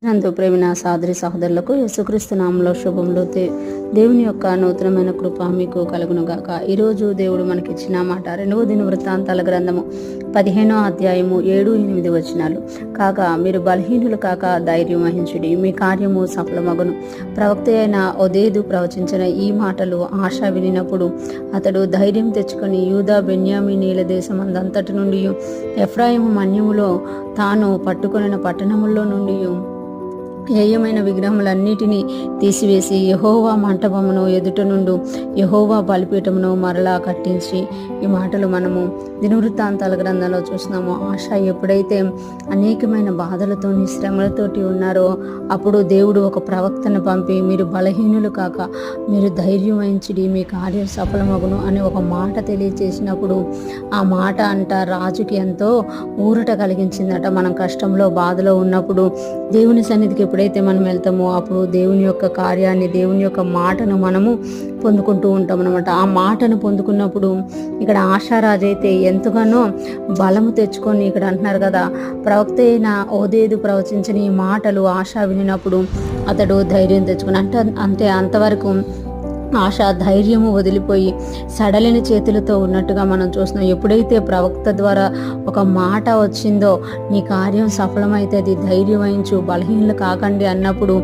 నందు ప్రేమిన సోదరి సహోదరులకు యేసుక్రీస్తు నామములో శుభములు. దేవుని యొక్క నూతనమైన కృప మీకు కలుగునుగాక. ఈరోజు దేవుడు మనకిచ్చిన మాట 2వ దినవృత్తాంతాల గ్రంథము 15వ అధ్యాయము 7-8 వచనాలు. కాగా మీరు బలహీనులు కాక ధైర్యం వహించుడి, మీ కార్యము సఫలమగును. ప్రవక్త అయిన ఓదేదు ప్రవచించిన ఈ మాటలు ఆశ వినినప్పుడు అతడు ధైర్యం తెచ్చుకొని యూదా బెన్యామీనీల దేశమందంతటి నుండి ఎఫ్రాయిము మన్యములో తాను పట్టుకొనిన పట్టణముల్లో నుండి హేయమైన విగ్రహములన్నిటినీ తీసివేసి యెహోవా మంటపమును ఎదుట నుండి యెహోవా బలిపీఠమును మరలా కట్టించి, ఈ మాటలు మనము దినవృత్తాంతాల గ్రంథంలో చూస్తున్నాము. ఆశ ఎప్పుడైతే అనేకమైన బాధలతో శ్రమలతోటి ఉన్నారో అప్పుడు దేవుడు ఒక ప్రవక్తను పంపి మీరు బలహీనులు కాక మీరు ధైర్యం వహించిడి, మీ కార్యం సఫలమగును అని ఒక మాట తెలియచేసినప్పుడు ఆ మాట రాజుకి ఎంతో ఊరట కలిగించిందట. మనం కష్టంలో బాధలో ఉన్నప్పుడు దేవుని సన్నిధికి ఎప్పుడైతే మనం వెళ్తామో అప్పుడు దేవుని యొక్క కార్యాన్ని, దేవుని యొక్క మాటను మనము పొందుకుంటూ ఉంటాం అన్నమాట. ఆ మాటను పొందుకున్నప్పుడు ఇక్కడ ఆశారాజు అయితే ఎంతగానో బలము తెచ్చుకొని, ఇక్కడ అంటున్నారు కదా, ప్రవక్త అయిన ఓదేదు ప్రవచించిన ఈ మాటలు ఆశ వినినప్పుడు అతడు ధైర్యం తెచ్చుకుని అంటే అంతవరకు ఆశ ధైర్యము వదిలిపోయి సడలిన చేతులతో ఉన్నట్టుగా మనం చూస్తున్నాం. ఎప్పుడైతే ప్రవక్త ద్వారా ఒక మాట వచ్చిందో నీ కార్యం సఫలమైతుంది, ధైర్యం వహించు, బలహీనులు కాకండి అన్నప్పుడు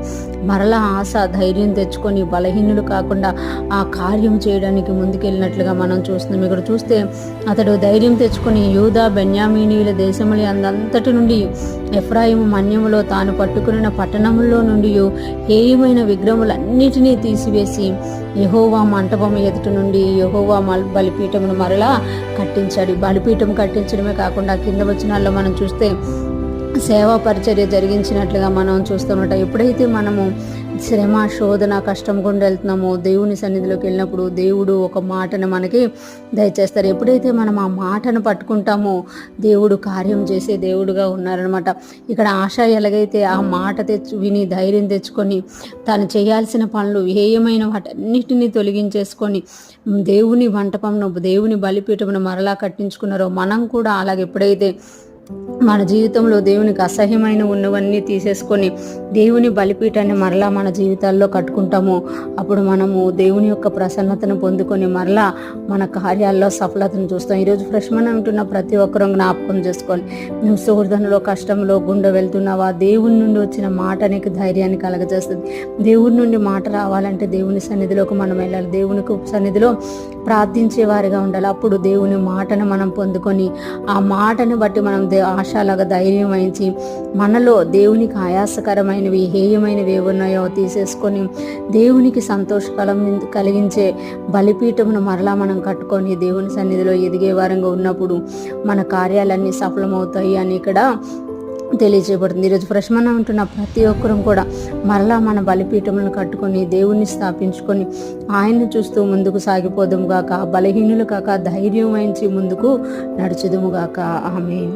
మరలా ఆశ ధైర్యం తెచ్చుకొని బలహీనులు కాకుండా ఆ కార్యం చేయడానికి ముందుకెళ్ళినట్లుగా మనం చూస్తున్నాం. ఇక్కడ చూస్తే అతడు ధైర్యం తెచ్చుకొని యూదా బెన్యామీనీల దేశములు అంతటి నుండి ఎఫ్రాయిము మన్యములో తాను పట్టుకున్న పట్టణముల్లో నుండి హేయమైన విగ్రహములన్నిటినీ తీసివేసి యెహోవా మంటపం ఎదుట నుండి యెహోవా బలిపీఠమును మరలా కట్టించాడు. బలిపీఠం కట్టించడమే కాకుండా కింద వచనాల్లో మనం చూస్తే సేవా పరిచర్య జరిగించినట్లుగా మనం చూస్తామట. ఎప్పుడైతే మనము శ్రమ, శోధన, కష్టం గుండా వెళ్తున్నామో దేవుని సన్నిధిలోకి వెళ్ళినప్పుడు దేవుడు ఒక మాటను మనకి దయచేస్తారు. ఎప్పుడైతే మనం ఆ మాటను పట్టుకుంటామో దేవుడు కార్యం చేసే దేవుడుగా ఉన్నారనమాట. ఇక్కడ ఆశ ఎలాగైతే ఆ మాట విని ధైర్యం తెచ్చుకొని తాను చేయాల్సిన పనులు హేయమైన వాటన్నిటినీ తొలగించేసుకొని దేవుని మంటపంను, దేవుని బలిపీఠమును మరలా కట్టించుకున్నారో మనం కూడా అలాగే ఎప్పుడైతే మన జీవితంలో దేవునికి అసహ్యమైన ఉన్నవన్నీ తీసేసుకొని దేవుని బలిపీఠాన్ని మరలా మన జీవితాల్లో కట్టుకుంటాము. అప్పుడు మనము దేవుని యొక్క ప్రసన్నతను పొందుకొని మరలా మన కార్యాల్లో సఫలతను చూస్తాం. ఈరోజు ఫ్రెష్మన్ ఉంటున్న ప్రతి ఒక్కరూ జ్ఞాపకం చేసుకోవాలి. నువ్వు శోధనలో, కష్టంలో గుండె వెళ్తున్నావా, దేవుని నుండి వచ్చిన మాట నీకు ధైర్యాన్ని కలగజేస్తుంది. దేవుని నుండి మాట రావాలంటే దేవుని సన్నిధిలోకి మనం వెళ్ళాలి, దేవునికి సన్నిధిలో ప్రార్థించే వారిగా ఉండాలి. అప్పుడు దేవుని మాటను మనం పొందుకొని ఆ మాటను బట్టి మనం ఆశలాగా ధైర్యం వహించి మనలో దేవునికి ఆయాసకరమైనవి, హేయమైనవి ఏమున్నాయో తీసేసుకొని దేవునికి సంతోషకరం కలిగించే బలిపీఠమును మరలా మనం కట్టుకొని దేవుని సన్నిధిలో ఎదిగే వారంగా ఉన్నప్పుడు మన కార్యాలన్నీ సఫలమవుతాయి అని ఇక్కడ తెలియజేయబడుతుంది. ఈరోజు ఫ్రెష్మన్ ఉంటున్న ప్రతి ఒక్కరూ కూడా మరలా మన బలిపీఠములను కట్టుకొని దేవుణ్ణి స్థాపించుకొని ఆయన్ని చూస్తూ ముందుకు సాగిపోదుము గాక. బలహీనులు కాక ధైర్యం వహించి ముందుకు నడుచుదుము గాక. ఆమేన్.